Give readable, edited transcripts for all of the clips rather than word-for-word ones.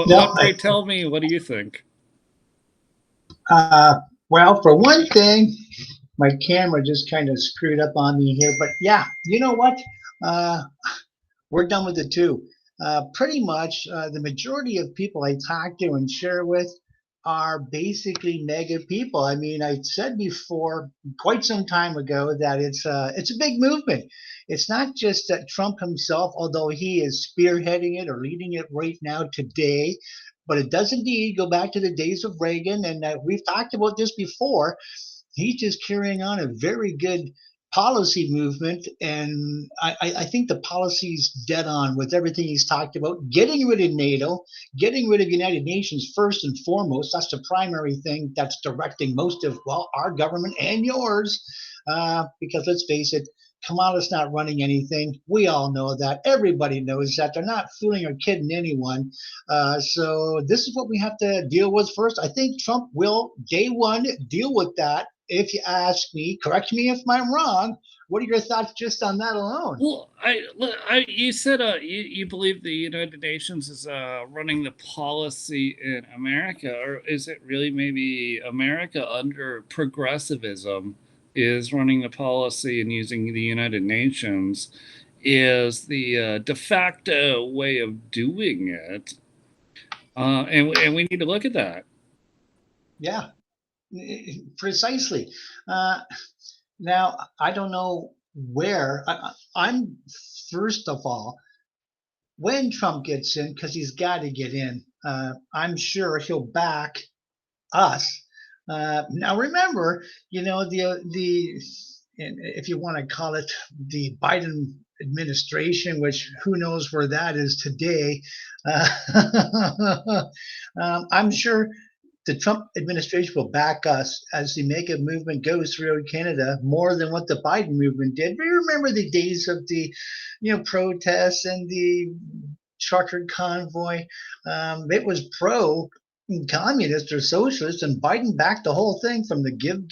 No, Pray tell me, what do you think? well, for one thing, my camera just kind of screwed up on me here. But yeah, you know what? Uh, we're done with it too. Pretty much the majority of people I talk to and share with are basically mega people. I mean, I said before quite some time ago that it's a big movement. It's not just that Trump himself, although he is spearheading it or leading it right now today, but it does indeed go back to the days of Reagan, and we've talked about this before. He's just carrying on a very good policy movement, and I think the policy's dead on with everything he's talked about. Getting rid of NATO, getting rid of United Nations first and foremost. That's the primary thing that's directing most of our government and yours. Because let's face it, Kamala's not running anything. We all know that. Everybody knows that. They're not fooling or kidding anyone. So this is what we have to deal with first. I think Trump will, day one, deal with that. If you ask me, correct me if I'm wrong. What are your thoughts just on that alone? Well, you said you believe the United Nations is running the policy in America, or is it really maybe America under progressivism is running the policy and using the United Nations is the de facto way of doing it, and we need to look at that. Yeah, precisely. Uh, Now, I don't know where. I'm first of all, when Trump gets in, because he's got to get in, I'm sure he'll back us. Now, remember, the if you want to call it the Biden administration, which who knows where that is today. I'm sure the Trump administration will back us as the MAGA movement goes through Canada more than what the Biden movement did. We remember the days of the, protests and the chartered convoy. It was pro communist or socialist, and Biden backed the whole thing from the give,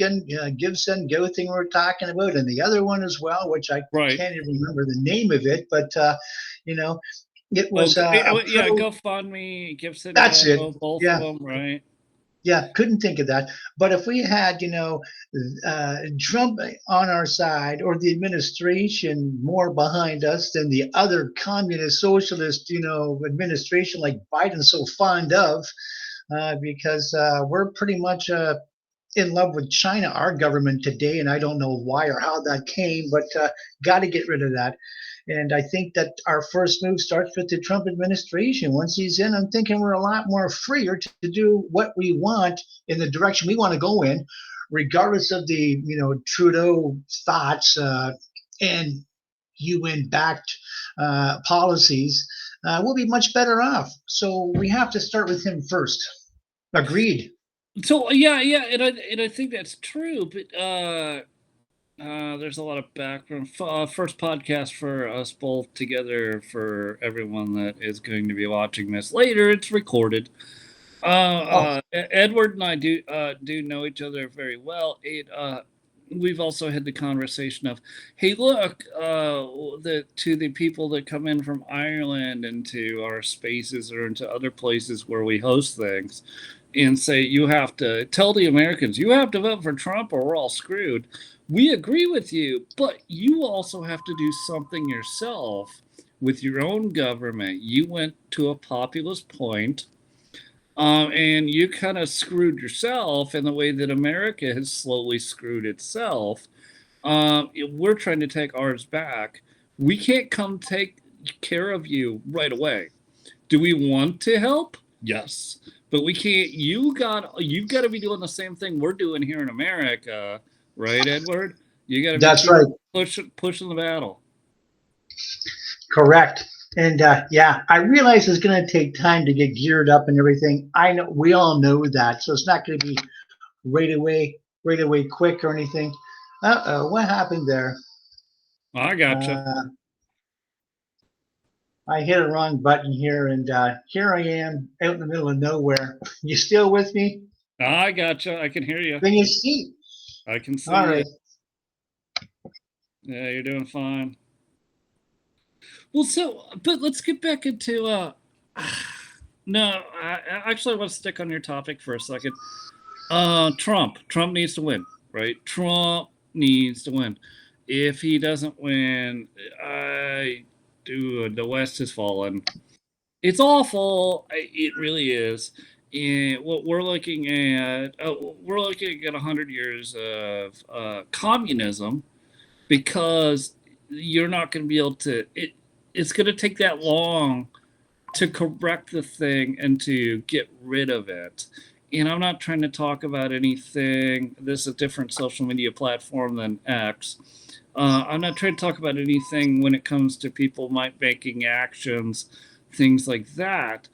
send, go thing we're talking about, and the other one as well, which I can't even remember the name of it, but it was yeah, GoFundMe, Give, Send, that's Go, it. both Yeah. of them, right? Yeah, couldn't think of that. But if we had, Trump on our side or the administration more behind us than the other communist socialist, administration like Biden's so fond of, because we're pretty much in love with China, our government today, and I don't know why or how that came, but got to get rid of that. And I think that our first move starts with the Trump administration. Once he's in, I'm thinking we're a lot more freer to do what we want in the direction we want to go in, regardless of the Trudeau thoughts and UN-backed policies. We'll be much better off. So we have to start with him first. Agreed. So yeah, and I think that's true, but there's a lot of background. First podcast for us both together for everyone that is going to be watching this later. It's recorded. Edward and I do know each other very well. We've also had the conversation of, hey, look, to the people that come in from Ireland into our spaces or into other places where we host things, and say you have to tell the Americans you have to vote for Trump or we're all screwed. We agree with you, but you also have to do something yourself with your own government. You went to a populist point, and you kind of screwed yourself in the way that America has slowly screwed itself. We're trying to take ours back. We can't come take care of you right away. Do we want to help? Yes, but we can't. You've got to be doing the same thing we're doing here in America, right, Edward? You got to be That's right. pushing the battle. Correct. And yeah, I realize it's going to take time to get geared up and everything. I know we all know that, so it's not going to be right away quick or anything. What happened there? I gotcha. I hit a wrong button here, and here I am out in the middle of nowhere. You still with me? I gotcha. I can hear you. Can you see? I can see. All right. Yeah, you're doing fine. Well, but let's get back into No, actually, I want to stick on your topic for a second. Trump needs to win, right? Trump needs to win. If he doesn't win, I do. The West has fallen. It's awful. It really is. And what we're looking at 100 years of communism because you're not going to be able to. It's going to take that long to correct the thing and to get rid of it. And I'm not trying to talk about anything. This is a different social media platform than X. I'm not trying to talk about anything when it comes to people making actions, things like that.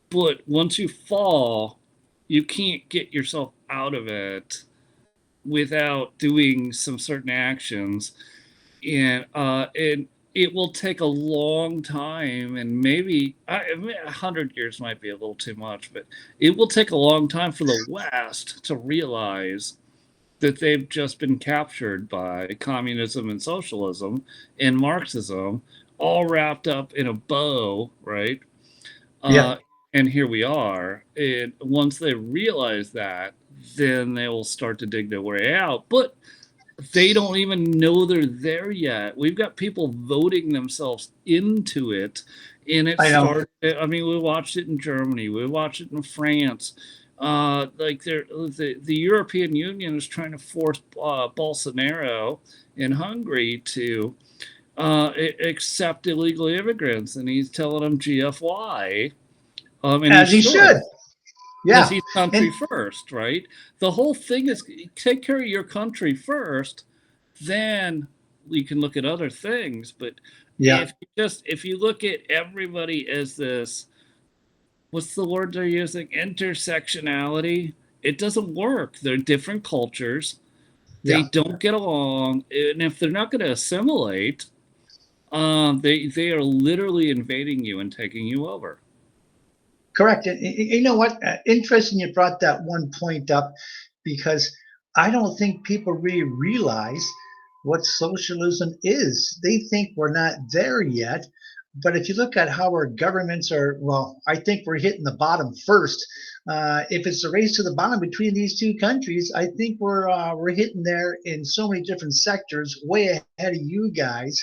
But once you fall, you can't get yourself out of it without doing some certain actions, and it will take a long time, and maybe 100 years might be a little too much, but it will take a long time for the West to realize that they've just been captured by communism and socialism and Marxism, all wrapped up in a bow, right? Yeah, Uh, and here we are. And once they realize that, then they will start to dig their way out. But they don't even know they're there yet. We've got people voting themselves into it, and it I know. started. I mean, we watched it in Germany. We watched it in France. Like the European Union is trying to force Bolsonaro in Hungary to accept illegal immigrants, and he's telling them GFY, and he As he should should. because Yeah. he's country And first, right? The whole thing is take care of your country first, then we can look at other things. But yeah, if you look at everybody as this, what's the word they're using? Intersectionality. It doesn't work. They're different cultures. They yeah. don't get along, and if they're not going to assimilate, they are literally invading you and taking you over. Correct. And you know what? Interesting you brought that one point up because I don't think people really realize what socialism is. They think we're not there yet. But if you look at how our governments are, well, I think we're hitting the bottom first. If it's a race to the bottom between these two countries, I think we're hitting there in so many different sectors, way ahead of you guys.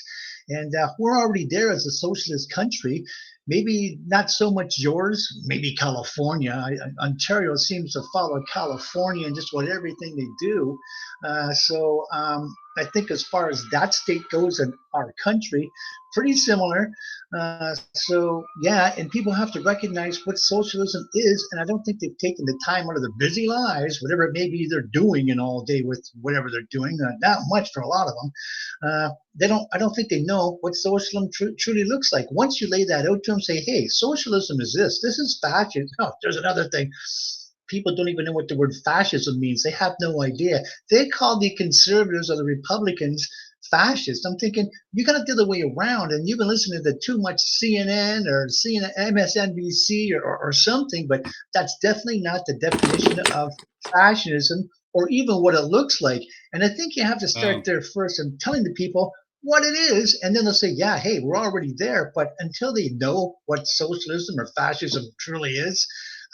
And we're already there as a socialist country. Maybe not so much yours, maybe California. Ontario seems to follow California in just about everything they do. I think as far as that state goes in our country, pretty similar. Yeah, and people have to recognize what socialism is, and I don't think they've taken the time out of their busy lives, whatever it may be they're doing in all day with whatever they're doing. Not much for a lot of them. They don't. I don't think they know what socialism truly looks like. Once you lay that out to them, say, "Hey, socialism is this. This is fascism." Oh, there's another thing. People don't even know what the word fascism means. They have no idea. They call the conservatives or the Republicans fascist. I'm thinking you got it the other way around, and you've been listening to too much CNN or CNN, MSNBC or something, but that's definitely not the definition of fascism or even what it looks like. And I think you have to start Um, there first and telling the people what it is, and then they'll say, yeah, hey, we're already there. But until they know what socialism or fascism truly is,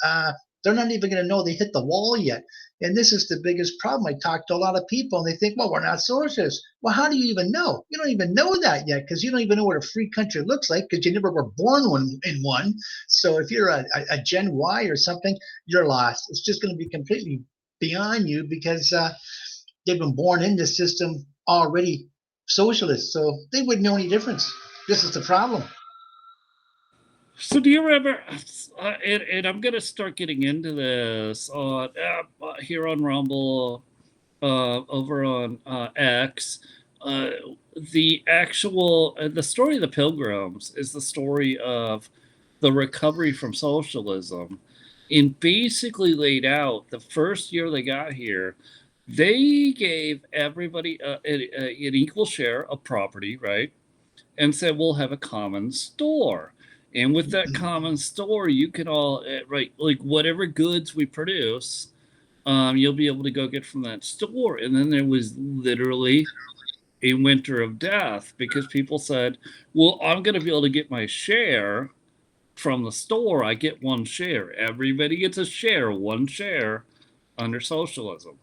uh, they're not even going to know they hit the wall yet. And this is the biggest problem. I talk to a lot of people and they think, well, we're not socialists. Well, how do you even know? You don't even know that yet because you don't even know what a free country looks like because you never were born in one. So if you're a Gen Y or something, you're lost. It's just going to be completely beyond you because they've been born in this system already socialist. So they wouldn't know any difference. This is the problem. So do you remember? And I'm gonna start getting into this on here on Rumble, over on X. Uh, the story of the Pilgrims is the story of the recovery from socialism, and basically laid out the first year they got here. They gave everybody an equal share of property, right? And said we'll have a common store, and with that common store you can all right, like whatever goods we produce, you'll be able to go get from that store. And then there was literally a winter of death because people said, well, I'm going to be able to get my share from the store, I get one share. Everybody gets a share, one share under socialism.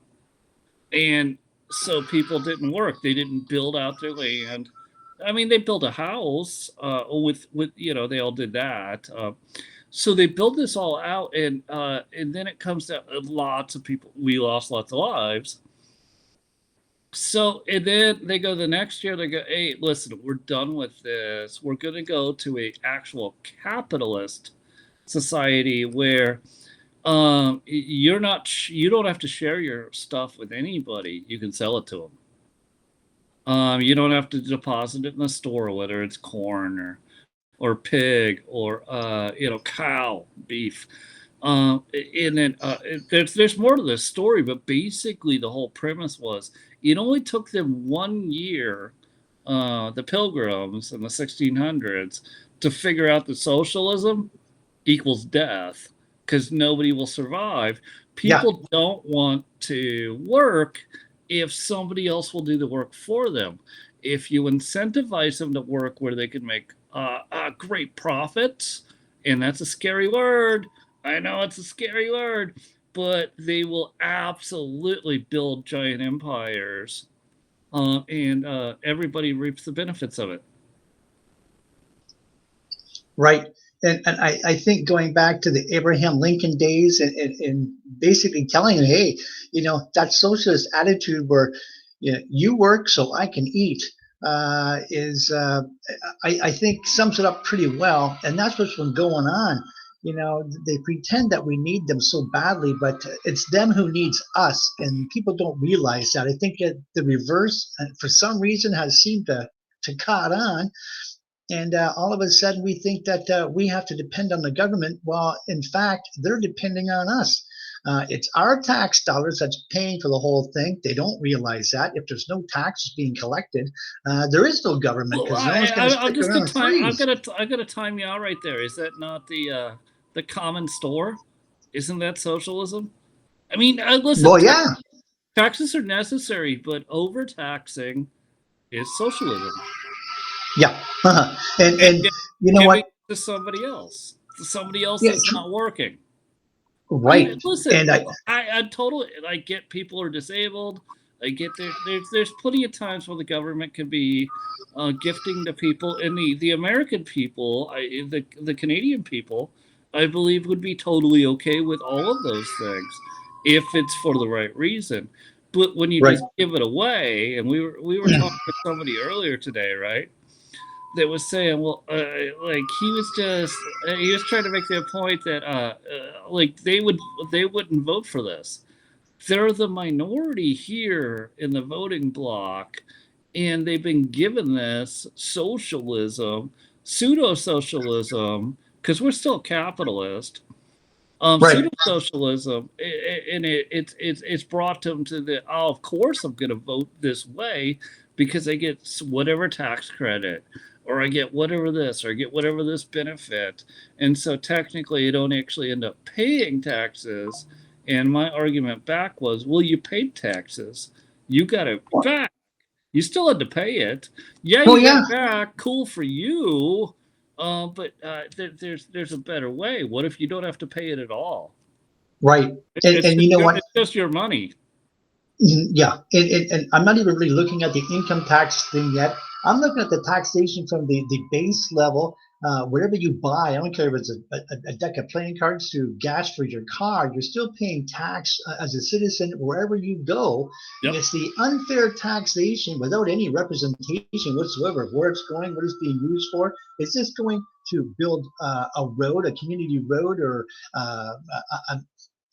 And so people didn't work. They didn't build out their land. I mean, they built a house with they all did that. So they built this all out, and then it comes to lots of people. We lost lots of lives. So and then they go the next year. They go, hey, listen, we're done with this. We're going to go to a actual capitalist society where you don't have to share your stuff with anybody. You can sell it to them. You don't have to deposit it in the store, whether it's corn or pig or cow beef. And then there's more to this story, but basically the whole premise was it only took them 1 year, the Pilgrims in the 1600s, to figure out that socialism equals death because nobody will survive. Yeah, People don't want to work if somebody else will do the work for them. If you incentivize them to work where they can make great profits, and that's a scary word. I know it's a scary word, but they will absolutely build giant empires, and everybody reaps the benefits of it. right. And I think going back to the Abraham Lincoln days and basically telling them, hey, that socialist attitude where you work so I can eat is I think sums it up pretty well. And that's what's been going on. They pretend that we need them so badly, but it's them who needs us, and people don't realize that. I think the reverse, for some reason, has seemed to caught on, and all of a sudden we think that we have to depend on the government, while in fact they're depending on us. It's our tax dollars that's paying for the whole thing. They don't realize that if there's no taxes being collected, there is no government Well, because no one's going to I'm stick just gonna around and time. freeze. I gotta time you out right there. Is that not the common store? Isn't that socialism? I mean, listen, Well, yeah, taxes are necessary, but overtaxing is socialism. yeah, and And you know giving what? it to somebody else Yeah, that's not working. I mean, right. listen, And I totally I get people are disabled. I get there's plenty of times where the government can be gifting to people, and the American people, the Canadian people, I believe would be totally okay with all of those things if it's for the right reason. But when you right, just give it away, and we were talking to somebody earlier today, right? That was saying, well, like he was trying to make the point that like they wouldn't vote for this. They're the minority here in the voting bloc, and they've been given this socialism, pseudo socialism, because we're still capitalist, right, pseudo socialism, and it's brought them to the, oh, of course I'm going to vote this way because I get whatever tax credit, or I get whatever this, or I get whatever this benefit, and so technically you don't actually end up paying taxes. And my argument back was, well, you paid taxes, you got it back. You still had to pay it. Yeah, well, you got yeah, it back. Cool for you. But there's a better way. What if you don't have to pay it at all? right. And you know what? It's just your money. Yeah, and I'm not even really looking at the income tax thing yet. I'm looking at the taxation from the base level. Whatever you buy, I don't care if it's a deck of playing cards to gas for your car, you're still paying tax as a citizen wherever you go. Yep. It's the unfair taxation without any representation whatsoever of where it's going, what it's being used for. Is this going to build a road, a community road, or a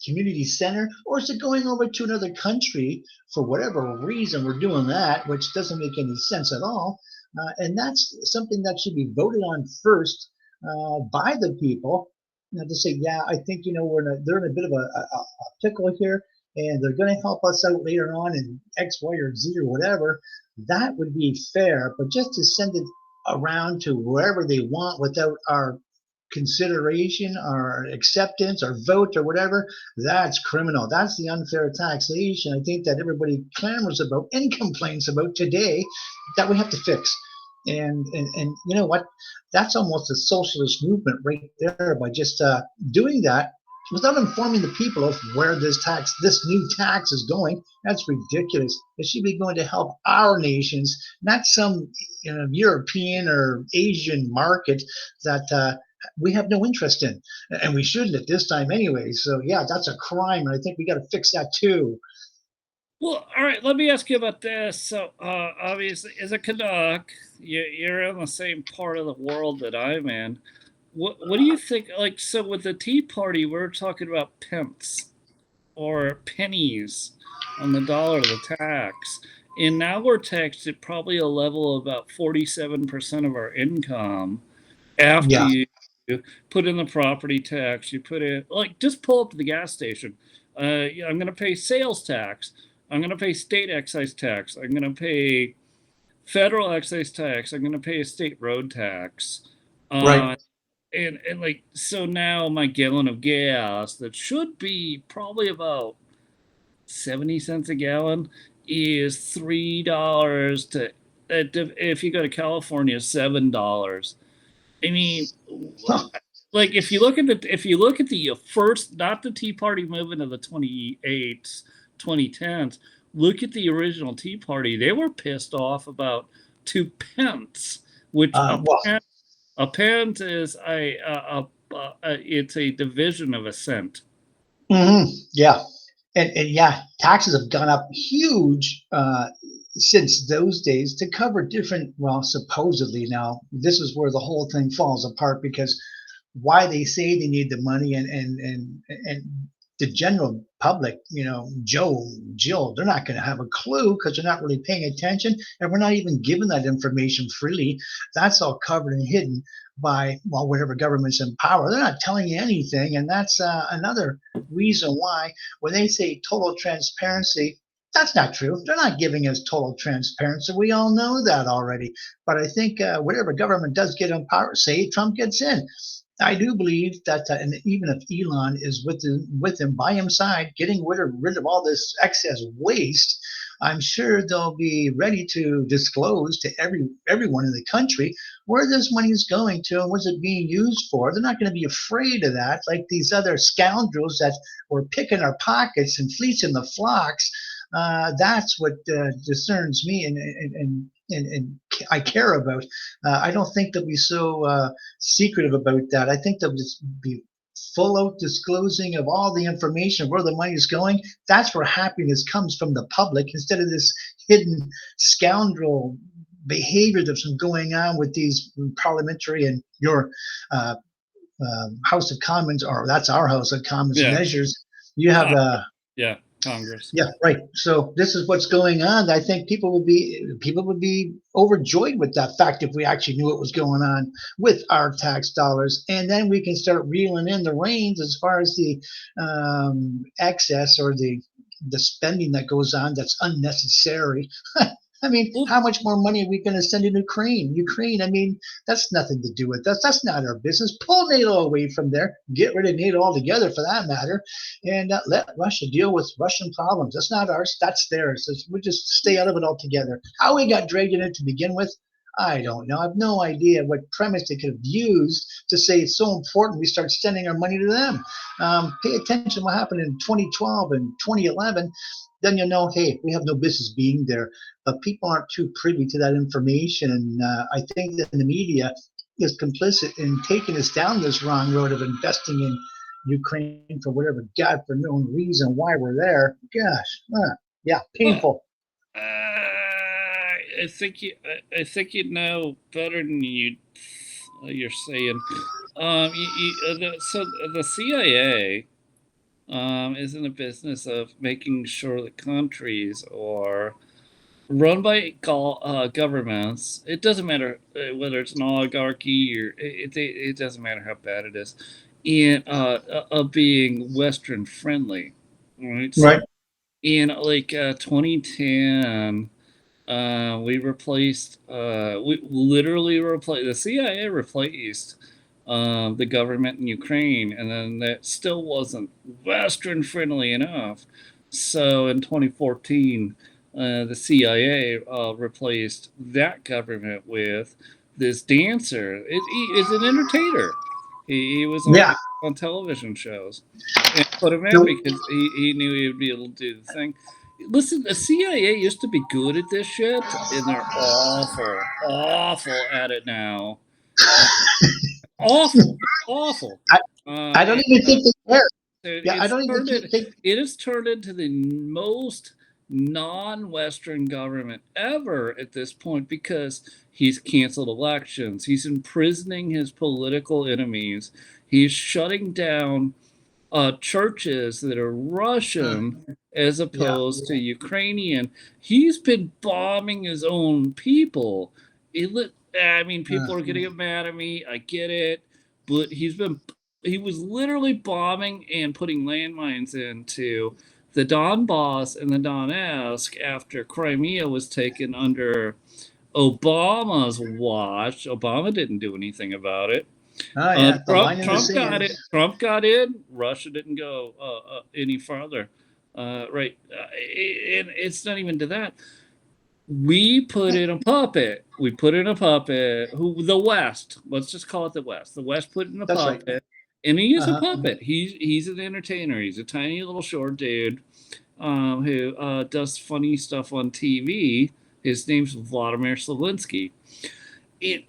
community center, or is it going over to another country for whatever reason we're doing that, which doesn't make any sense at all? And that's something that should be voted on first by the people. To say, yeah, I think they're in a bit of a pickle here, and they're going to help us out later on in X, Y, or Z or whatever. That would be fair, but just to send it around to wherever they want without our consideration or acceptance or vote or whatever, that's criminal. That's the unfair taxation I think that everybody clamors about and complains about today that we have to fix. And you know what? That's almost a socialist movement right there by just doing that without informing the people of where this new tax is going. That's ridiculous. It should be going to help our nations, not some European or Asian market that we have no interest in, and we shouldn't at this time anyway. So yeah, that's a crime, and I think we got to fix that too. Well, all right. Let me ask you about this. So, obviously, as a Canuck, you're in the same part of the world that I'm in. What do you think? Like, so with the Tea Party, we're talking about pence or pennies on the dollar of the tax, and now we're taxed at probably a level of about 47% of our income after Yeah, you put in the property tax. You put in, like, just pull up to the gas station. Yeah, I'm going to pay sales tax. I'm going to pay state excise tax. I'm going to pay federal excise tax. I'm going to pay a state road tax. right. Uh, and like, so now my gallon of gas that should be probably about 70 cents a gallon is $3 to, if you go to California, $7. I mean, like, if you look at the first, not the Tea Party movement of the 28s, 2010s, look at the original Tea Party. They were pissed off about 2 pence, which Well, a pence is it's a division of a cent. yeah. And yeah, taxes have gone up huge since those days to cover different, well, supposedly now, this is where the whole thing falls apart because why they say they need the money and the general public, Joe, Jill, they're not going to have a clue because they're not really paying attention, and we're not even given that information freely. That's all covered and hidden by, well, whatever government's in power. They're not telling you anything, and that's another reason why when they say total transparency, that's not true. They're not giving us total transparency. We all know that already. But I think whatever government does get in power, say Trump gets in, I do believe that, and even if Elon is with him by his side, getting rid of all this excess waste, I'm sure they'll be ready to disclose to everyone in the country where this money is going to and what's it being used for. They're not going to be afraid of that, like these other scoundrels that were picking our pockets and fleecing the flocks. That's what discerns me and I care about. I don't think they'll be so secretive about that. I think they'll just be full out disclosing of all the information where the money is going. That's where happiness comes from the public instead of this hidden scoundrel behavior that's been going on with these parliamentary and your uh, House of Commons, or that's our House of Commons Yeah. measures. You have Yeah. Congress. yeah, right. So this is what's going on. I think people would be overjoyed with that fact if we actually knew what was going on with our tax dollars, and then we can start reeling in the reins as far as the excess or the spending that goes on that's unnecessary. I mean, Well, how much more money are we going to send in Ukraine? Ukraine, I mean, that's nothing to do with us. That's not our business. Pull NATO away from there. Get rid of NATO altogether, for that matter, and let Russia deal with Russian problems. That's not ours. That's theirs. We just stay out of it altogether. How we got dragged in it to begin with, I don't know. I have no idea what premise they could have used to say it's so important we start sending our money to them. Pay attention to what happened in 2012 and 2011. Then you'll know, hey, we have no business being there. But people aren't too privy to that information. And I think that the media is complicit in taking us down this wrong road of investing in Ukraine for whatever God for no reason why we're there. Gosh, yeah, well, painful. I think you know better than you're saying. So the CIA is in the business of making sure that countries are run by governments. It doesn't matter whether it's an oligarchy or it doesn't matter how bad it is, and of being Western friendly. Right. Right. So in like 2010, we literally replaced the CIA replaced the government in Ukraine, and then that still wasn't Western friendly enough. So in 2014, the CIA replaced that government with this dancer. He is an entertainer. He was Yeah. on television shows and put him in So, because he knew he would be able to do the thing. Listen, the CIA used to be good at this shit, and they're awful at it now. Uh, awful. I, I don't And even think they care. Yeah, I it's don't even turned think. it has turned into the most non-Western government ever at this point because he's canceled elections. He's imprisoning his political enemies. He's shutting down churches that are Uh, Russian as yeah. opposed to Ukrainian. He's been bombing his own people. I mean, Uh, people are getting mad at me. I get it, but he was literally bombing and putting landmines into the Donbass and the Donetsk after Crimea was taken under Obama's watch. Obama didn't do anything about it. oh yeah, the line in the Trump got sand. it. Trump got in. Russia didn't go any farther. Right, and it's not even to that. We put in a puppet. We put in a puppet. Who the West? Let's just call it the West. The West put in a That's right. puppet, and he is a Uh-huh. puppet. He's an entertainer. He's a tiny little short dude who does funny stuff on TV. His name's Vladimir Zelensky. It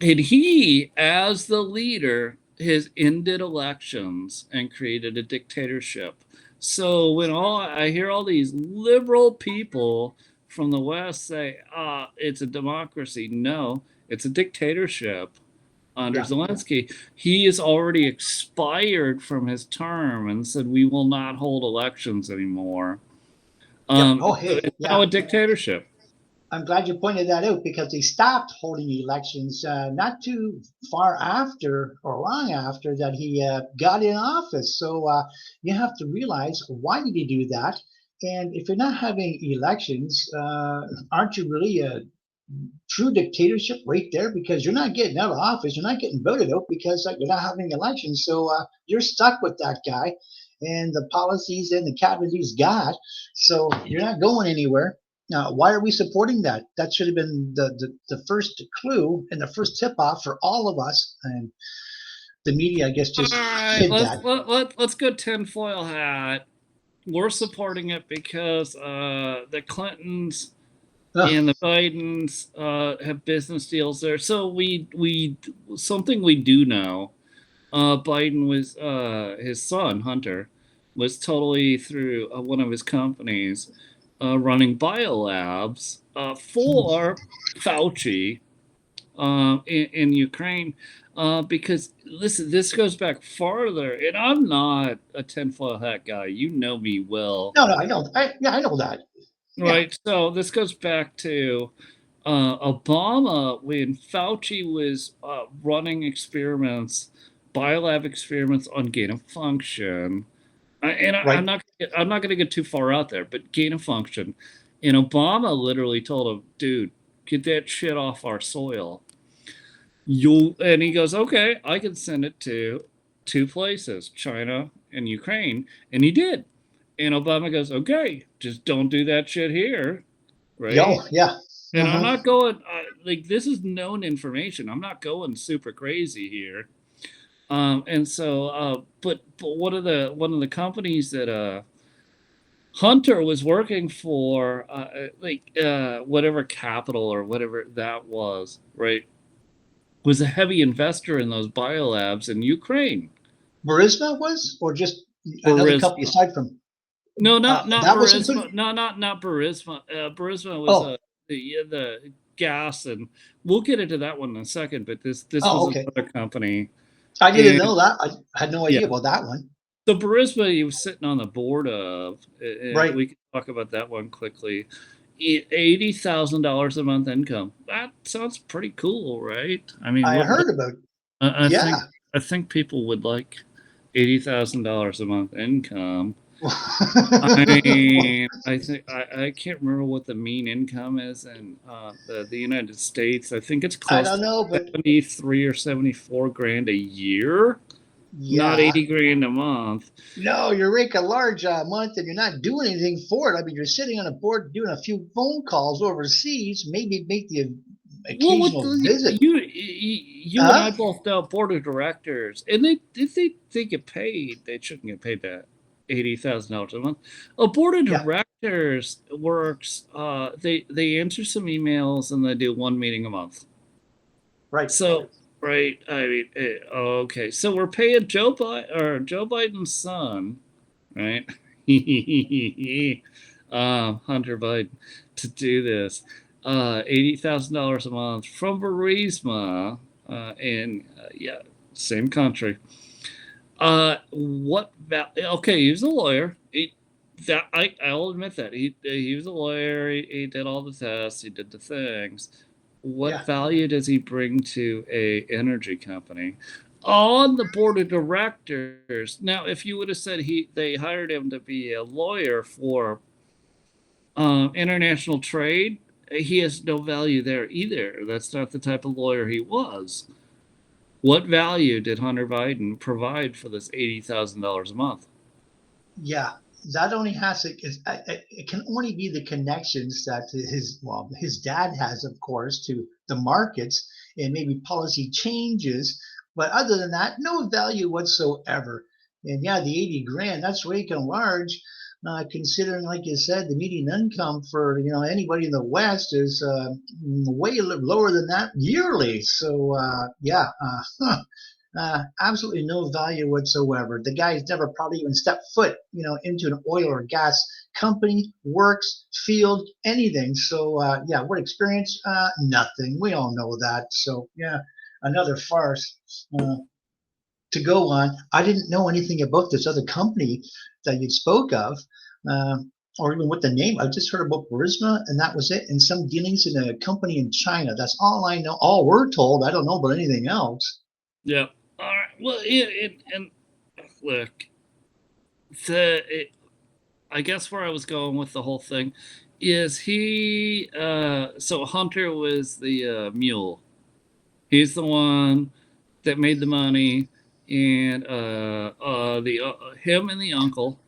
and he, as the leader, has ended elections and created a dictatorship. So when I hear all these liberal people from the West say, it's a democracy, no, it's a dictatorship under Yeah. Zelensky. He has already expired from his term and said, we will not hold elections anymore. Yep. Oh, So hey, it's now yeah. a dictatorship. I'm glad you pointed that out because they stopped holding elections not too far after or long after that he got in office. So you have to realize why did he do that? And if you're not having elections, aren't you really a true dictatorship right there? Because you're not getting out of office, you're not getting voted out because you're not having elections. So you're stuck with that guy and the policies and the cabinet he's got. So you're not going anywhere. Now, why are we supporting that? That should have been the first clue and the first tip off for all of us. And the media, I guess, All just right, hid that. let's go tinfoil hat. We're supporting it because the Clintons Ugh, and the Bidens have business deals there. So we something we do know. Biden was his son Hunter was totally through one of his companies running biolabs for Fauci in Ukraine. Because listen, this goes back farther, and I'm not a tinfoil hat guy. You know me well. no, I know. I know that. Yeah, Right. So this goes back to Obama when Fauci was running experiments, biolab experiments on gain of function. right. I'm not going to get too far out there, but gain of function. And Obama literally told him, "Dude, get that shit off our soil." You and he goes, "Okay, I can send it to two places, China and Ukraine," and he did. And Obama goes, "Okay, just don't do that shit here." Yo, Right? yeah. And I'm Hmm. not going like this is known information. I'm not going super crazy here. But one of the companies that Hunter was working for, whatever capital or whatever that was, right, was a heavy investor in those biolabs in Ukraine. Burisma was, or just another company Burisma. aside from No, not that was included. Burisma. No, not Burisma. Burisma was Oh, the gas, and we'll get into that one in a second. But this was oh, okay. another company, I didn't and know that. I had no yeah, idea about that one. the Burisma he was sitting on the board of, and Right. we can talk about that one quickly. $80,000 a month income. That sounds pretty cool, right? I mean, I what? heard about. I Yeah. think I think people would like $80,000 a month income. I mean, I can't remember what the mean income is in the United States. I think it's I close don't to know, but 73 or 74 grand a year. not Yeah. 80 grand a month. No, you rake a large month and you're not doing anything for it. I mean, you're sitting on a board doing a few phone calls overseas, maybe make the Well, with occasional the, visit. you and Huh? I both know board of directors, and they if they get paid, they shouldn't get paid that $80,000 a month. A board of Yeah, directors works. They answer some emails and they do one meeting a month. right. So right, I mean, okay. So we're paying Joe Biden's son, right? Hunter Biden to do this. $80,000 a month from Burisma, in yeah, same country. Okay, he was a lawyer. I'll admit that he was a lawyer. He did all the tests. He did the things. What Yeah, value does he bring to a energy company? On the board of directors. Now, if you would have said they hired him to be a lawyer for international trade, he has no value there either. That's not the type of lawyer he was. What value did Hunter Biden provide for this $80,000 a month? yeah. That only has to. It can only be the connections that his dad has, of course, to the markets and maybe policy changes. But other than that, no value whatsoever. And yeah, the 80 grand, that's raking large. Considering, like you said, the median income for anybody in the West is way lower than that yearly. So yeah, absolutely no value whatsoever. The guy's never probably even stepped foot, into an oil or gas company, works, field, anything. So yeah, what experience? Nothing. We all know that. So yeah, another farce to go on. I didn't know anything about this other company that you spoke of. Or even what the name. I just heard about Burisma, and that was it. And some dealings in a company in China. That's all I know. All we're told. I don't know about anything else. Yeah. All right. Well, and look, I guess where I was going with the whole thing is so Hunter was the mule. He's the one that made the money, and the him and the uncle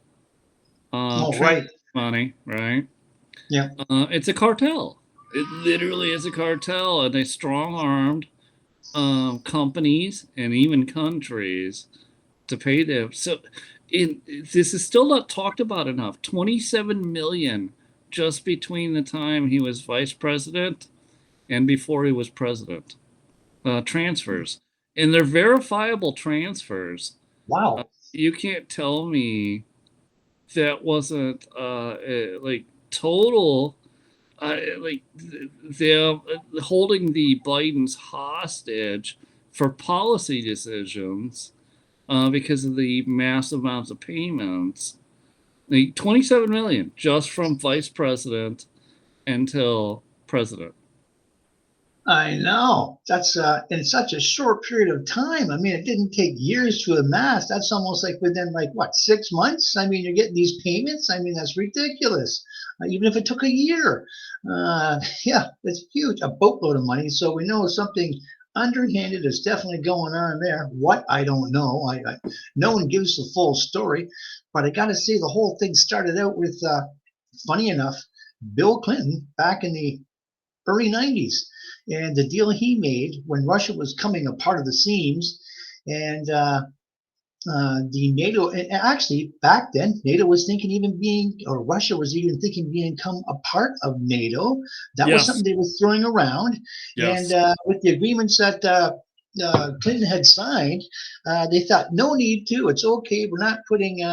Oh, transfer right. money, right? Yeah. It's a cartel. It literally is a cartel, and they strong armed companies and even countries to pay them. So, this is still not talked about enough. 27 million just between the time he was vice president and before he was president. Transfers, and they're verifiable transfers. Wow. You can't tell me that wasn't like total. Like they're holding the Bidens hostage for policy decisions because of the massive amounts of payments. Like 27 million just from vice president until president. I know. That's in such a short period of time. I mean, it didn't take years to amass. That's almost like within like what, 6 months? I mean, you're getting these payments. I mean, that's ridiculous. Even if it took a year. Yeah, it's huge, a boatload of money. So we know something underhanded is definitely going on there. What I don't know. No one gives the full story, but I got to say the whole thing started out with, funny enough, Bill Clinton back in the early 90s. And the deal he made when Russia was coming apart of the seams, and the NATO, and actually back then, NATO was thinking even being, or Russia was even thinking being become a part of NATO. That was Yes, something they were throwing around. And yes, with the agreements that Clinton had signed, they thought no need to. It's okay. We're not putting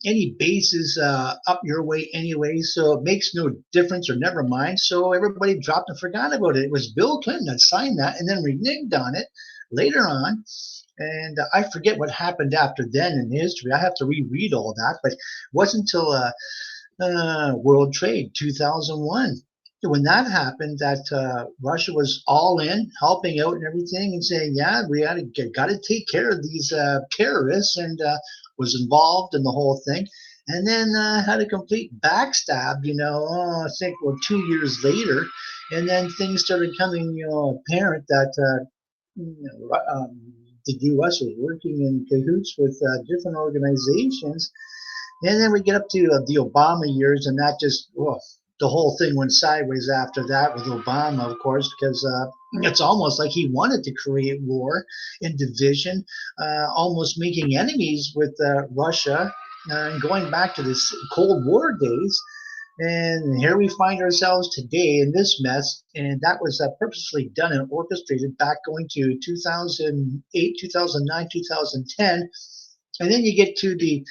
any bases up your way anyway, so it makes no difference or never mind. So everybody dropped and forgot about it. It was Bill Clinton that signed that and then reneged on it later on. And I forget what happened after then in history. I have to reread all that, but it wasn't until World Trade 2001 when that happened that Russia was all in, helping out and everything, and saying, "Yeah, we got to take care of these terrorists," and was involved in the whole thing. And then had a complete backstab, I think, well, 2 years later, and then things started coming, apparent that the U.S. was working in cahoots with different organizations. And then we get up to the Obama years, and that just, well, the whole thing went sideways after that with Obama, of course, because it's almost like he wanted to create war and division, almost making enemies with Russia, and going back to this Cold War days. And here we find ourselves today in this mess, and that was purposely done and orchestrated back going to 2008, 2009, 2010. And then you get to the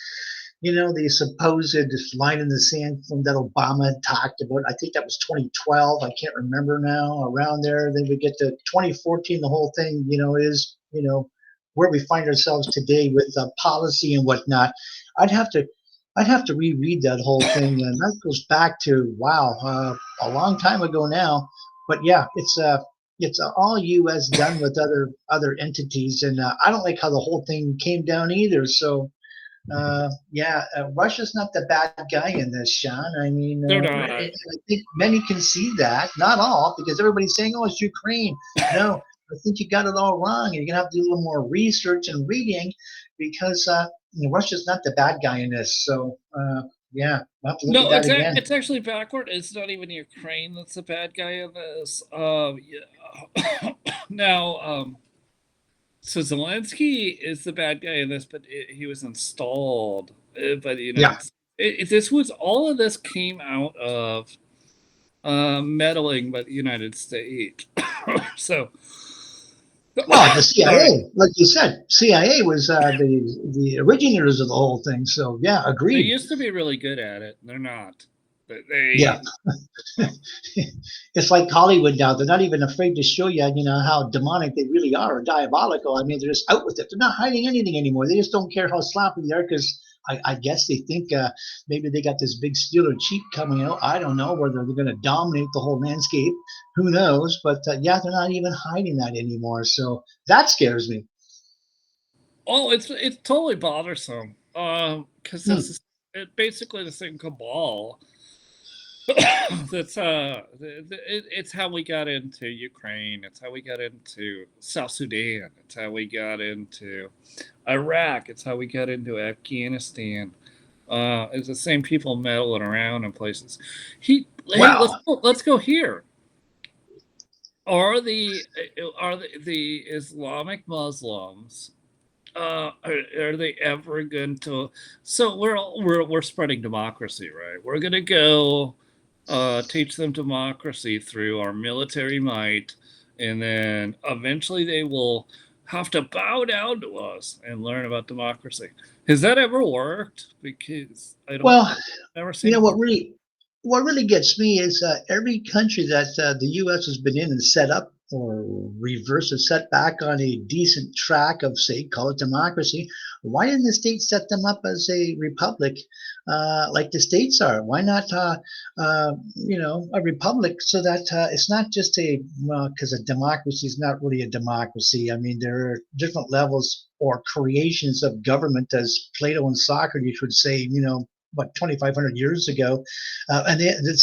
supposed line in the sand from that Obama had talked about. I think that was 2012. I can't remember now, around there. Then we get to 2014. The whole thing, where we find ourselves today with policy and whatnot. I'd have to, I'd have to reread that whole thing, and that goes back to wow, a long time ago now. But yeah, it's all U.S. done with other entities, and I don't like how the whole thing came down either. So yeah, Russia's not the bad guy in this, Sean. I mean, They're not. I think many can see that. Not all, because everybody's saying, "Oh, it's Ukraine." No, I think you got it all wrong. You're gonna have to do a little more research and reading, because Russia's not the bad guy in this. So yeah, we'll have to look at No, that again. it's actually backward. It's not even Ukraine that's the bad guy in this. Yeah. Now, so Zelensky is the bad guy in this, but he was installed by the Yeah. United States. This was all of this came out of meddling by the United States. So, Well, the sorry, CIA, like you said, CIA was the originators of the whole thing. So yeah, they agreed. used to be really good at it. They're not. Yeah. They It's like Hollywood now. They're not even afraid to show you, how demonic they really are or diabolical. I mean, they're just out with it. They're not hiding anything anymore. They just don't care how sloppy they are because I guess they think maybe they got this big steal or cheat coming out. I don't know whether they're going to dominate the whole landscape. Who knows? But yeah, they're not even hiding that anymore. So that scares me. Oh, it's totally bothersome. Because this Hmm. is basically the same cabal. That's it's how we got into Ukraine. It's how we got into South Sudan. It's how we got into Iraq. It's how we got into Afghanistan. It's the same people meddling around in places. Hey, Wow. let's go here. Are the Islamic Muslims are they ever going to? So we're spreading democracy, right? We're going to go teach them democracy through our military might, and then eventually they will have to bow down to us and learn about democracy. Has that ever worked? Because I don't, Well, never You seen know it what work. really what really gets me is every country that the U.S. has been in and set up or reverse or set back on a decent track of, say, call it democracy. Why didn't the states set them up as a republic like the states are? Why not, a republic so that it's not just because a democracy is not really a democracy. I mean, there are different levels or creations of government, as Plato and Socrates would say, what 2,500 years ago, and the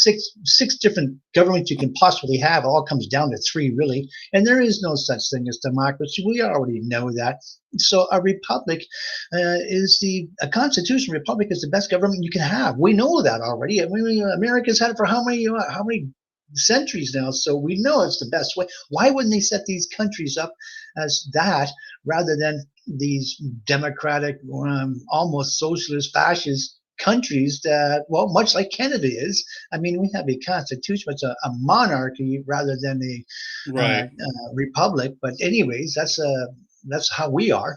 six different governments you can possibly have all comes down to three really, and there is no such thing as democracy. We already know that. So a republic is a constitutional republic is the best government you can have. We know that already. I mean, America's had it for how many centuries now, so we know it's the best way. Why wouldn't they set these countries up as that rather than these democratic, almost socialist, fascist countries that, well, much like Canada is. I mean, we have a constitution, it's a monarchy rather than Right. a republic. But anyways, that's how we are.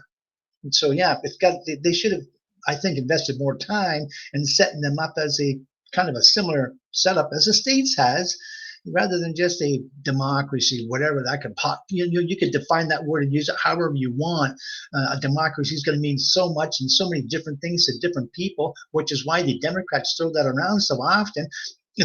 And so yeah, they should have, I think, invested more time in setting them up as a kind of a similar setup as the states has, rather than just a democracy, whatever that could pop. You could define that word and use it however you want. A democracy is going to mean so much and so many different things to different people, which is why the Democrats throw that around so often.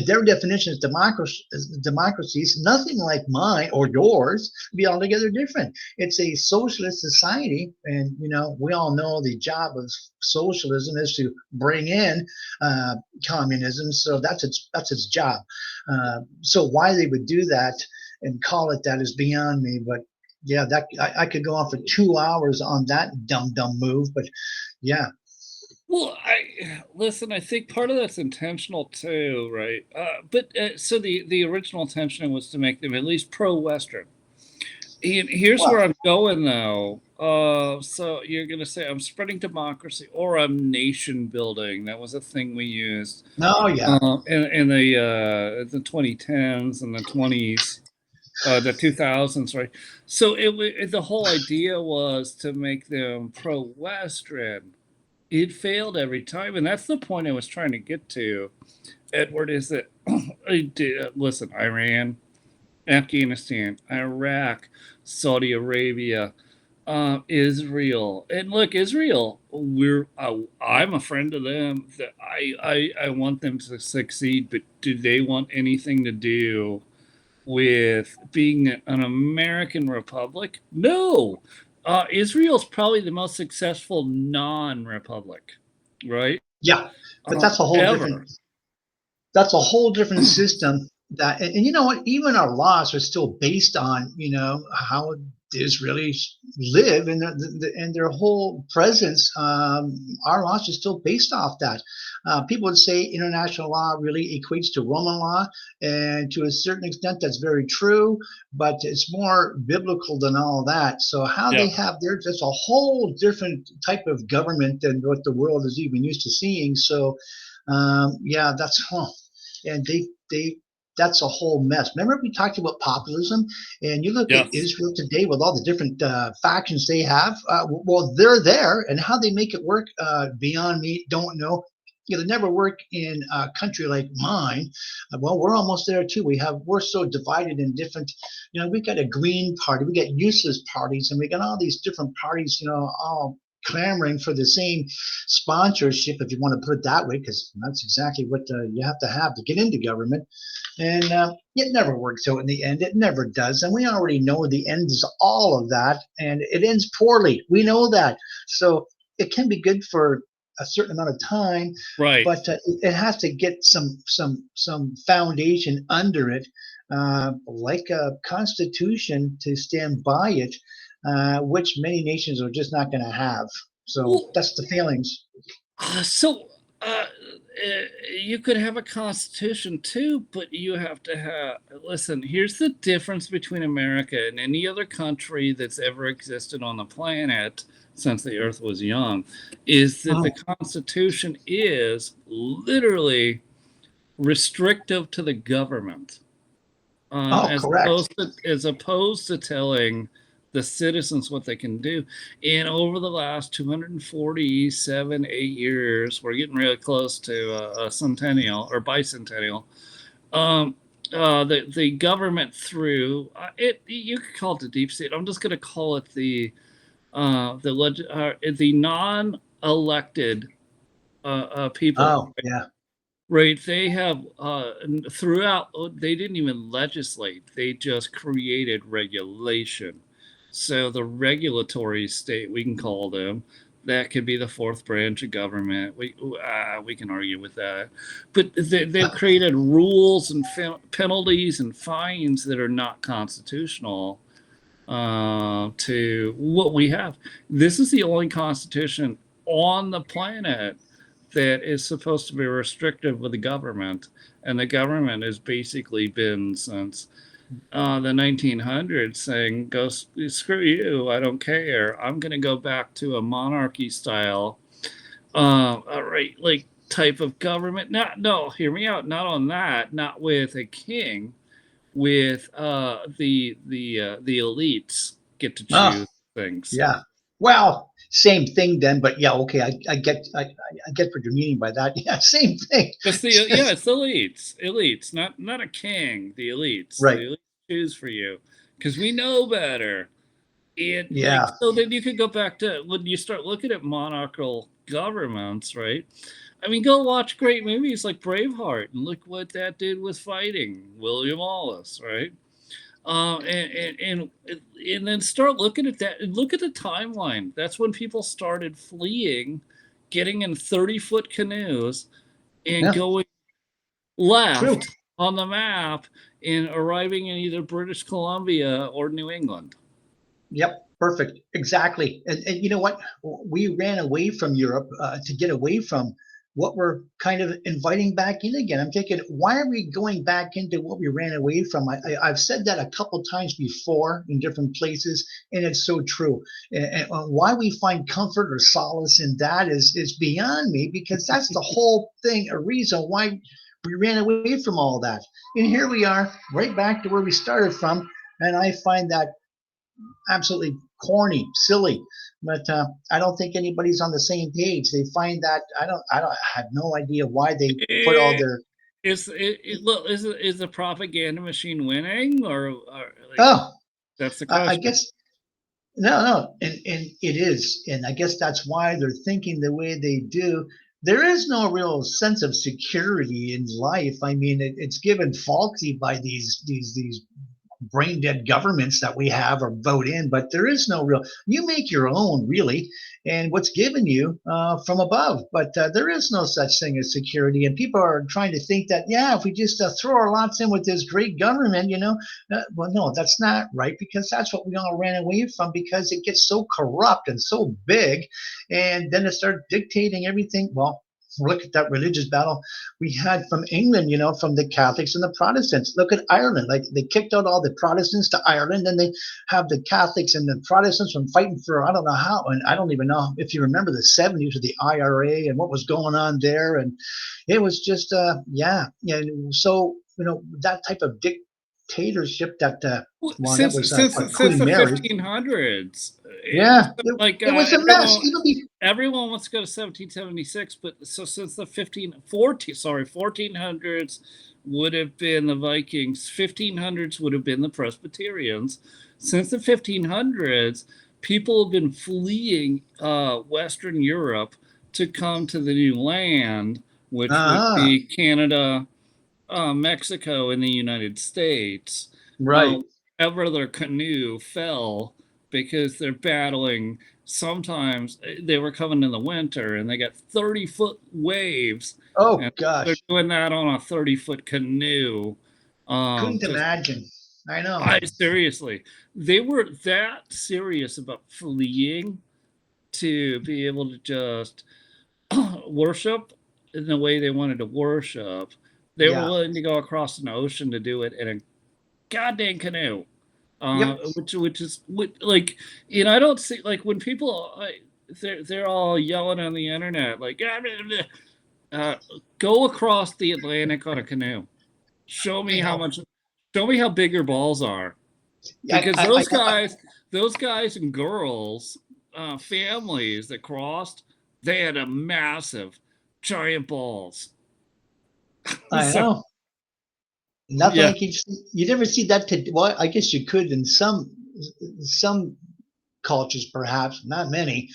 Their definition of democracy is nothing like mine or yours, be altogether different. It's a socialist society, and we all know the job of socialism is to bring in uh, communism. So that's its job. So why they would do that and call it that is beyond me. But Yeah, that I could go on for 2 hours on that dumb move, but yeah. Well, I listen. I think part of that's intentional too, right? But so the original intention was to make them at least pro-Western. And here's Well, where I'm going though. So you're gonna say I'm spreading democracy or I'm nation building. That was a thing we used no, yeah, in the 2010s and the 20s, the 2000s, right? So the whole idea was to make them pro-Western. It failed every time, and that's the point I was trying to get to, Edward. Is that listen, Iran, Afghanistan, Iraq, Saudi Arabia, Israel, and look, Israel. I'm a friend of them. That I want them to succeed, but do they want anything to do with being an American republic? No. Israel's probably the most successful non-republic, right? yeah, but Ever. that's a whole different system that and you know what, even our laws are still based on, how the Israelis live and and their whole presence. Our laws are still based off that. People would say international law really equates to Roman law, and to a certain extent that's very true, but it's more biblical than all that. So how they Yeah. have their, that's a whole different type of government than what the world is even used to seeing. So yeah, that's and they that's a whole mess. Remember we talked about populism, and you look at Yes. Israel today with all the different factions they have. Well, they're there, and how they make it work beyond me. Don't know. It'll never work in a country like mine. Well, we're almost there too. We're so divided in different. We got a green party, we got useless parties, and we got all these different parties. All clamoring for the same sponsorship, if you want to put it that way, because that's exactly what you have to get into government. And it never works out in the end. It never does. And we already know the end is all of that. And it ends poorly. We know that. So it can be good for a certain amount of time, Right. but it has to get some foundation under it, like a constitution to stand by it, which many nations are just not going to have. So Well, that's the feelings. so you could have a constitution too, but you have to have. Listen, here's the difference between America and any other country that's ever existed on the planet since the Earth was young, is that the Oh, Constitution is literally restrictive to the government, oh, correct. as opposed to telling the citizens what they can do. And over the last 247, 8 years, we're getting really close to a centennial or bicentennial. Um, the government through it, you could call it the deep state. I'm just going to call it the non-elected people. Oh, yeah. Right. They have throughout, they didn't even legislate, they just created regulation. So the regulatory state, we can call them, that could be the fourth branch of government. We can argue with that. But they've created rules and penalties and fines that are not constitutional to what we have. This is the only constitution on the planet that is supposed to be restrictive with the government, and the government has basically been since the 1900s saying, "Go screw you! I don't care. I'm going to go back to a monarchy style, right, like type of government." Not no, hear me out. Not on that. Not with a king. With the elites get to Oh, choose things. yeah. Well, same thing then, but yeah, okay. I get what you're meaning by that. Yeah, same thing. It's the yeah, it's the elites, not a king. The elites, Right. choose for you because we know better. And like Yeah. so, then you could go back to when you start looking at monarchical governments, right? I mean, go watch great movies like Braveheart and look what that dude was fighting, William Wallace, right? And then start looking at that and look at the timeline. That's when people started fleeing, getting in 30-foot canoes and Yeah. going True. left on the map and arriving in either British Columbia or New England. Yep, perfect. Exactly. And you know what? We ran away from Europe to get away from what we're kind of inviting back in again. I'm thinking, why are we going back into what we ran away from? I've said that a couple times before in different places, and it's so true. And why we find comfort or solace in that is beyond me, because that's the whole thing, a reason why we ran away from all that. And here we are, right back to where we started from. And I find that absolutely corny, silly. But I don't think anybody's on the same page. They find that I have no idea why they put all Eh, their look, is the propaganda machine winning, or like oh, that's the I question? guess no, and it is, and I guess that's why they're thinking the way they do. There is no real sense of security in life. I mean, it's given falsely by these brain dead governments that we have or vote in, but there is no real. You make your own, really, and what's given you from above. But there is no such thing as security, and people are trying to think that yeah, if we just throw our lots in with this great government, well, no, that's not right because that's what we all ran away from because it gets so corrupt and so big, and then it starts dictating everything. Well, look at that religious battle we had from England, from the Catholics and the Protestants. Look at Ireland. Like they kicked out all the Protestants to Ireland, and they have the Catholics and the Protestants from fighting for I don't know how. And I don't even know if you remember the 70s with the IRA and what was going on there. And it was just, yeah. And so, that type of dictatorship that, well, that Since was since Queen the Mary. 1500s, Yeah, like it was a mess. everyone wants to go to 1776, but so since the 1400s would have been the Vikings, 1500s would have been the Presbyterians. Since the 1500s, people have been fleeing Western Europe to come to the new land, which would Ah, be Canada, Mexico, and the United States. right. Wherever their canoe fell because they're battling. Sometimes they were coming in the winter and they got 30-foot waves, Oh and they're gosh, doing that on a 30-foot canoe. couldn't Just imagine. I know. I seriously, they were that serious about fleeing to be able to just worship in the way they wanted to worship. They were Yeah. willing to go across an ocean to do it in a goddamn canoe. Yep. Which is like, I don't see, like, when people they're all yelling on the internet like, uh, go across the Atlantic on a canoe. Show me I how know. much. Show me how big your balls are, I, because I, I, I those guys and girls, families that crossed, they had a massive, giant balls. I So know. Nothing yeah, like you never see that. Well, I guess you could in some cultures, perhaps not many,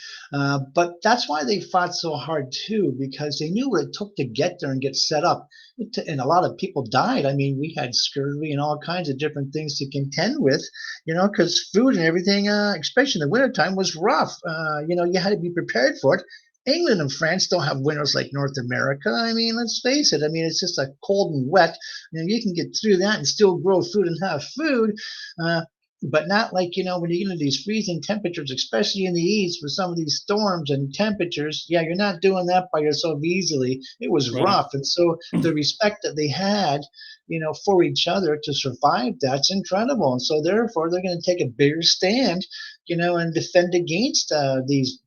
but that's why they fought so hard too, because they knew what it took to get there and get set up. And a lot of people died. I mean, we had scurvy and all kinds of different things to contend with, because food and everything, especially in the wintertime, was rough. You had to be prepared for it. England and France don't have winters like North America. I mean, let's face it. I mean, it's just cold and wet. You can get through that and still grow food and have food. Uh, but not like when you get into these freezing temperatures, especially in the east with some of these storms and temperatures. Yeah, you're not doing that by yourself easily. It was right. rough, and so the respect that they had, for each other to survive, that's incredible. And so therefore, they're going to take a bigger stand, and defend against these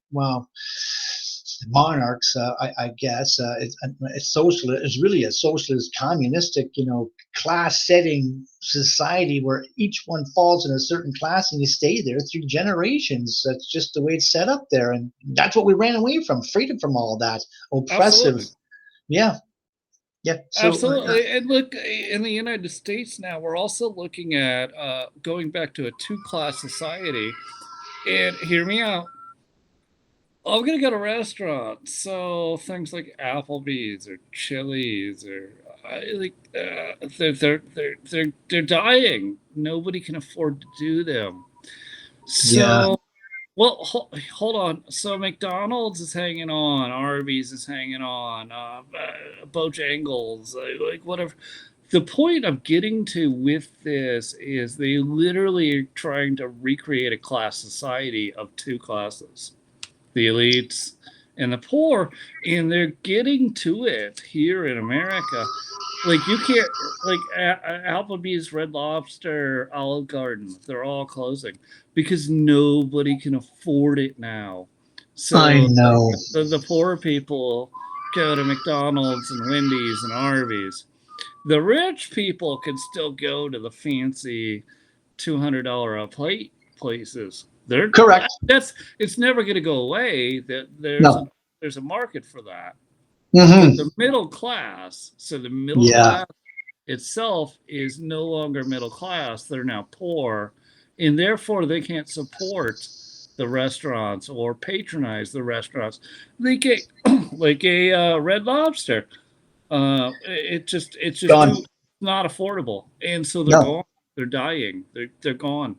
monarchs. I guess it's socialist. It's really a socialist, communistic, class-setting society where each one falls in a certain class and you stay there through generations. That's just the way it's set up there, and that's what we ran away from: freedom from all that oppressive. Absolutely. Yeah, yeah. So Absolutely. And look, in the United States now, we're also looking at going back to a two-class society. And hear me out. I'm gonna go to restaurants, so things like Applebee's or Chili's or they're dying. Nobody can afford to do them. yeah. So, well, hold on. So McDonald's is hanging on, Arby's is hanging on, Bojangles, like whatever. The point of getting to with this is they literally are trying to recreate a class society of two classes, the elites and the poor, and they're getting to it here in America. Like you can't, like Applebee's, Red Lobster, Olive Garden, they're all closing because nobody can afford it now. I So know. the poor people go to McDonald's and Wendy's and Arby's. The rich people can still go to the fancy $200 a plate places. They're Correct. that's it's never going to go away. That No. there's a market for that. But Hmm. the middle class, so the middle Yeah. class itself is no longer middle class. They're now poor, and therefore they can't support the restaurants or patronize the restaurants. They get like a Red Lobster. It's just Gone. too not affordable, and so they're No. gone. They're dying. They're gone.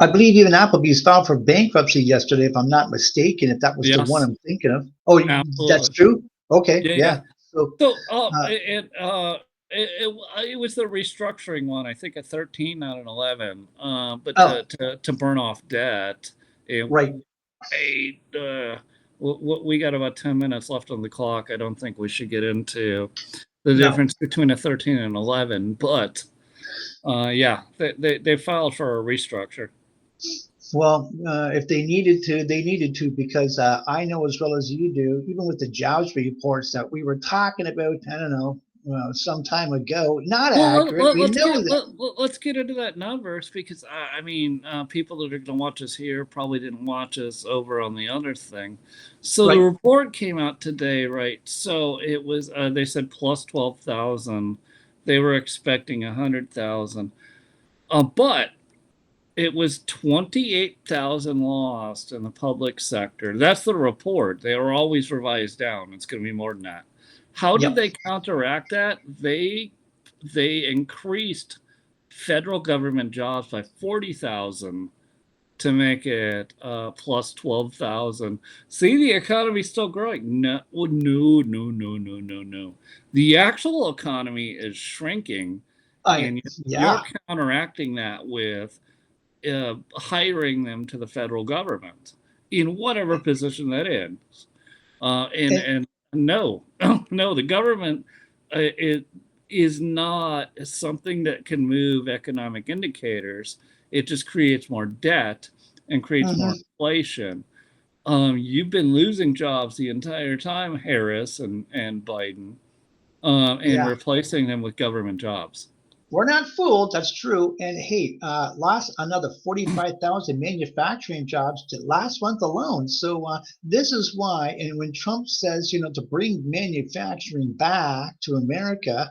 I believe even Applebee's filed for bankruptcy yesterday, if I'm not mistaken, if that was the one Yes, I'm thinking of. Oh, that's absolutely. true? Okay, Yeah, yeah. yeah. So, So, uh, it was the restructuring one. I think a 13, not an 11. But oh, to burn off debt, it, right. I, we got about 10 minutes left on the clock. I don't think we should get into the No. difference between a 13 and 11. But yeah, they filed for a restructure. Well, if they needed to, they needed to, because I know as well as you do, even with the jobs reports that we were talking about, I don't know, some time ago, not Well, accurate. We let's know that. let's get into that numbers because I mean, people that are going to watch us here probably didn't watch us over on the other thing. So the Right. report came out today, right? So it was they said plus 12,000. They were expecting 100,000, but it was 28,000 lost in the public sector. That's the report. They are always revised down. It's going to be more than that. How did Yep. they counteract that? They increased federal government jobs by 40,000 to make it plus 12,000. See, the economy's still growing. No, no, no, no, no, no, no. The actual economy is shrinking, I, and you're yeah. counteracting that with hiring them to the federal government in whatever position that is. And, And no, no, the government it is not something that can move economic indicators. It just creates more debt and creates more mhm, inflation. You've been losing jobs the entire time, Harris and Biden, and yeah. replacing them with government jobs. We're not fooled. That's true. And hey, lost another 45,000 manufacturing jobs to last month alone. So this is why. And when Trump says, to bring manufacturing back to America,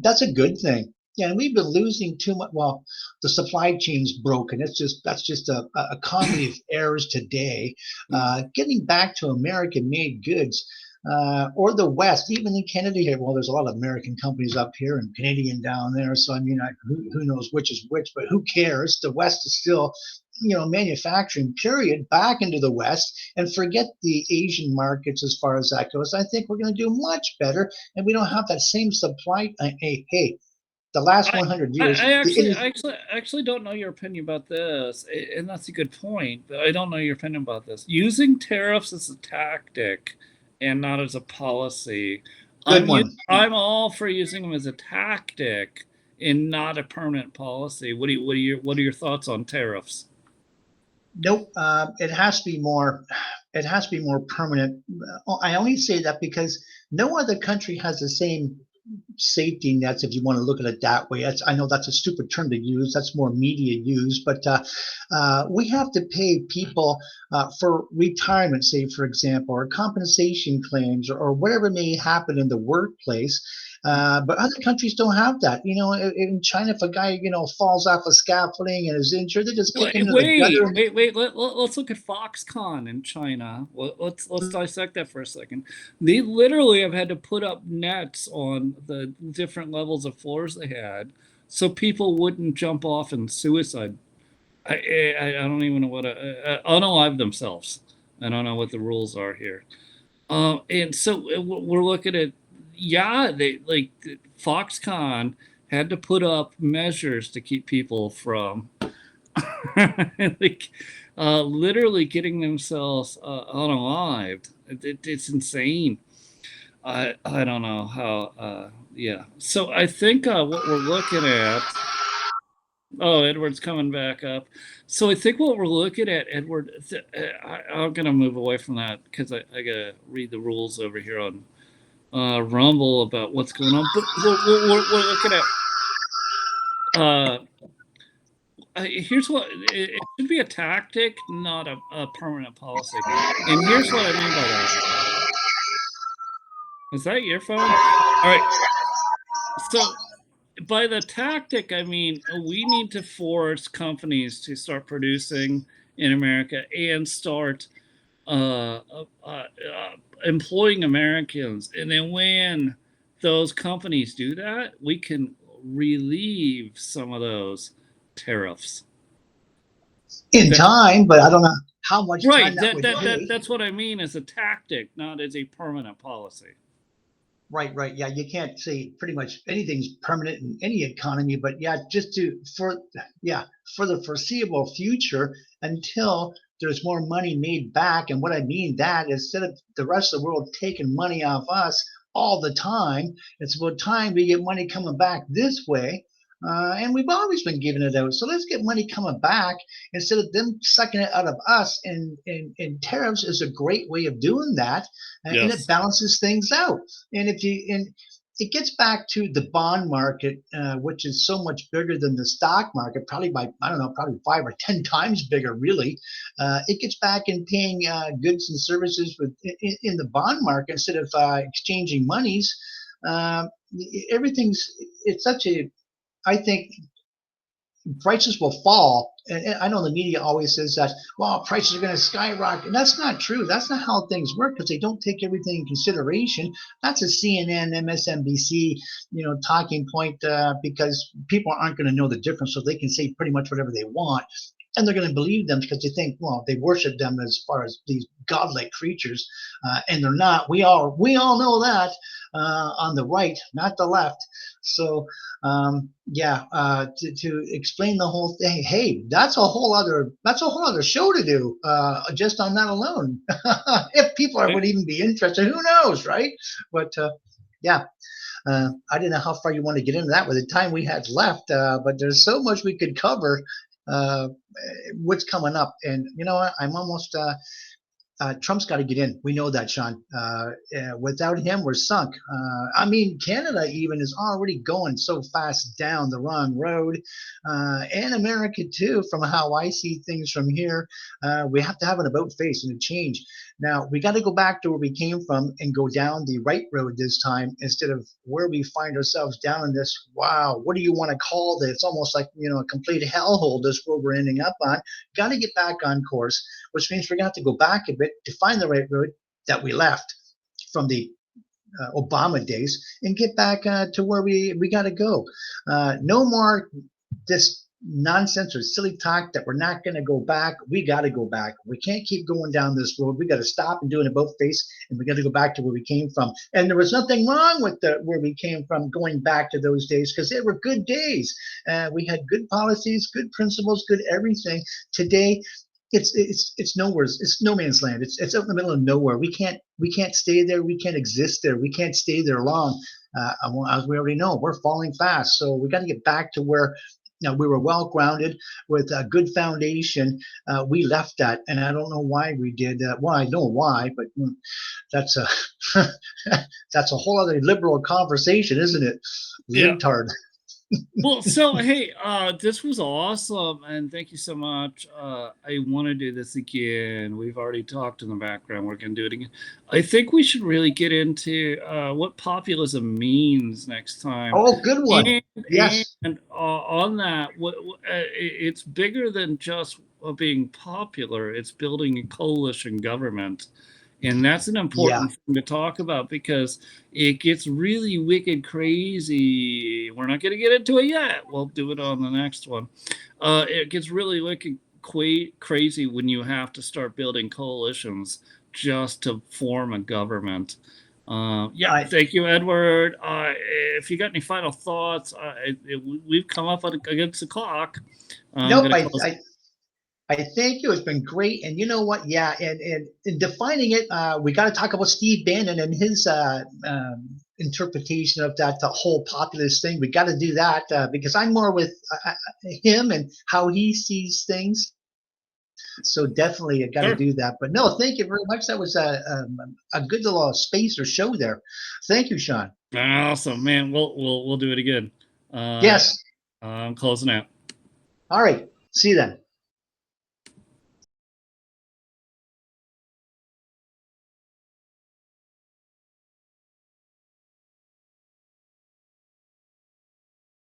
that's a good thing. Yeah, and we've been losing too much. Well, the supply chain's broken. That's just a comedy of errors today. Getting back to American-made goods or the West, even in Canada here. Well, there's a lot of American companies up here and Canadian down there. So I mean, who knows which is which? But who cares? The West is still, manufacturing. Period. Back into the West and forget the Asian markets as far as that goes. I think we're going to do much better, and we don't have that same supply. Hey, the last I, 100 I years. I actually don't know your opinion about this, and that's a good point. But I don't know your opinion about this. Using tariffs as a tactic and not as a policy. Good one. I'm all for using them as a tactic and not a permanent policy. What are your thoughts on tariffs? Nope. It has to be more. It has to be more permanent. I only say that because no other country has the same safety nets, if you want to look at it that way. I know that's a stupid term to use. That's more media use, but we have to pay people for retirement, say for example, or compensation claims, or whatever may happen in the workplace. But other countries don't have that. In China, if a guy falls off a scaffolding and is injured, they just kick him Wait, to the gutter. wait. Let's look at Foxconn in China. Let's dissect that for a second. They literally have had to put up nets on the different levels of floors they had, so people wouldn't jump off and suicide. I don't even know what unalive themselves. I don't know what the rules are here. And so we're looking at, yeah, they like Foxconn had to put up measures to keep people from like literally getting themselves unalived. It's insane. I don't know how. Yeah. So I think what we're looking at. Oh, Edward's coming back up. So I think what we're looking at, Edward. I'm gonna move away from that because I gotta read the rules over here on Rumble about what's going on. But we're looking at. Uh, Here's what it should be: a tactic, not a permanent policy. And here's what I mean by that. Is that your phone? All right. So by the tactic, I mean we need to force companies to start producing in America and start uh, uh, uh, employing Americans. And then when those companies do that, we can relieve some of those tariffs. In That, time, but I don't know how much time right. that would take. That's what I mean as a tactic, not as a permanent policy. Right, right. Yeah, you can't say pretty much anything's permanent in any economy, but yeah, just for the foreseeable future until there's more money made back. And what I mean that is instead of the rest of the world taking money off us all the time, it's about time we get money coming back this way. And we've always been giving it out. So let's get money coming back instead of them sucking it out of us. And tariffs is a great way of doing that. And it Yes. balances things out. And it gets back to the bond market, which is so much bigger than the stock market, probably by I don't know, probably 5 or 10 times bigger. Really, it gets back in paying goods and services in the bond market instead of exchanging monies. Uh, Everything's it's such a I think prices will fall. And I know the media always says that, well, prices are going to skyrocket. And that's not true. That's not how things work because they don't take everything in consideration. That's a CNN, MSNBC, talking point because people aren't going to know the difference, so they can say pretty much whatever they want. And they're going to believe them because they think, well, they worship them as far as these godlike creatures, and they're not. We all know that on the right, not the left. So yeah, to explain the whole thing, hey, that's a whole other show to do just on that alone. If people would even be interested, who knows, right? But yeah. I didn't know how far you want to get into that with the time we had left, but there's so much we could cover. Uh, what's coming up, and you know what? I'm almost Trump's got to get in. We know that, Sean. Without him, we're sunk. I mean, Canada even is already going so fast down the wrong road, and America too. From how I see things from here, we have to have an about face and a change. Now we got to go back to where we came from and go down the right road this time instead of where we find ourselves down in this. Wow, what do you want to call this? It's almost like a complete hellhole. This road we're ending up on. Got to get back on course, which means we're going to have to go back a bit to find the right road that we left from the Obama days and get back to where we got to go. No more this nonsense or silly talk that we're not going to go back. We got to go back. We can't keep going down this road. We got to stop and do an about face, and we got to go back to where we came from. And there was nothing wrong with where we came from going back to those days because they were good days. We had good policies, good principles, good everything. Today, it's nowhere. It's no man's land. It's out in the middle of nowhere. We can't stay there. We can't exist there. We can't stay there long. As we already know, we're falling fast. So we got to get back to where we were well grounded with a good foundation. We left that, and I don't know why we did that. Well, I know why, but that's a that's a whole other liberal conversation, isn't it? Yeah. Libtard. Well, so hey, this was awesome, and thank you so much. I want to do this again. We've already talked in the background. We're going to do it again. I think we should really get into what populism means next time. Oh, good one. And, Yes. and on that, it's bigger than just being popular. It's building a coalition government. And that's an important thing to talk about because it gets really wicked crazy. We're not going to get into it yet. We'll do it on the next one. It gets really wicked crazy when you have to start building coalitions just to form a government. Yeah, thank you, Edward. If you got any final thoughts, we've come up against the clock. Nope. I thank you. It's been great. And you know what? Yeah. And in defining it, we got to talk about Steve Bannon and his interpretation of that the whole populist thing. We got to do that because I'm more with him and how he sees things. So definitely, I got to do that. But no, thank you very much. That was a good little space or show there. Thank you, Sean. Awesome, man. We'll do it again. Yes. I'm closing out. All right. See you then.